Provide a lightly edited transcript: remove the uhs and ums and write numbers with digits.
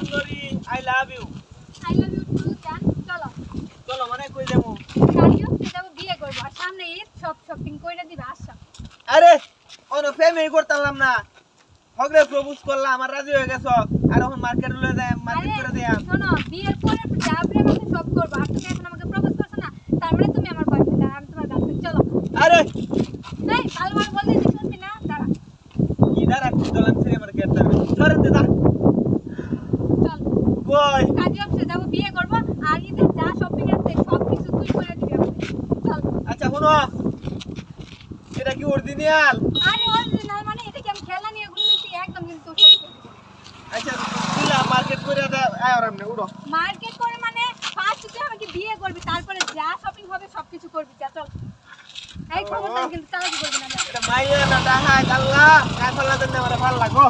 সুন্দরী I love you two জান চলো চলো মানে কই যাবো কালিও সেটাও বিয়ে করবো আর সামনে ঈদ সব শপিং কইরা দিবে আসো আরে ওনো ফেমিলি করতাম না হগরে প্রপোজ করলাম আমার রাজি হয়ে গেছো আর এখন মার্কেট লয়ে যাই মার্কেট করে দিয়াম শোনো বিয়ের পরে যাবলে আমাকে সব করবো আর তুমি এখন আমাকে প্রপোজ করছো না তার মানে তুমি আমার বয়ফ্রেন্ড আর আমি তোমার গার্লফ্রেন্ড চলো আরে এই ভালো ভালো বলতে দিছ শুনবি না দাঁড়া ইদার একটু চলেন ছেড়ে মার্কেট করবে সরেন দে দা চল কই কাজী অফিসে যাবো বিয়ে করবো আর ঈদের যা শপিং আছে সব কিছু তুই করে দিবি আমাকে চল আচ্ছা শুনো এটা কি অরিজিনাল আরে অরিজিনাল মানে এটা কি আমি খেলা নিয়ে ঘুরতেছি একদম কিন্তু সত্যি আচ্ছা দিলা মার্কেট করে দে আর আমনে উড়ো মার্কেট করে মানে ফার্স্ট তুই আমাকে বিয়ে করবি তারপরে যা শপিং হবে সবকিছু করবি যা চল এই খবরদার কিন্তু চালাকি করবি না যা এটা মাইয়া না ডাহা আল্লাহ কাই ফলা দেন আমার ভালো লাগো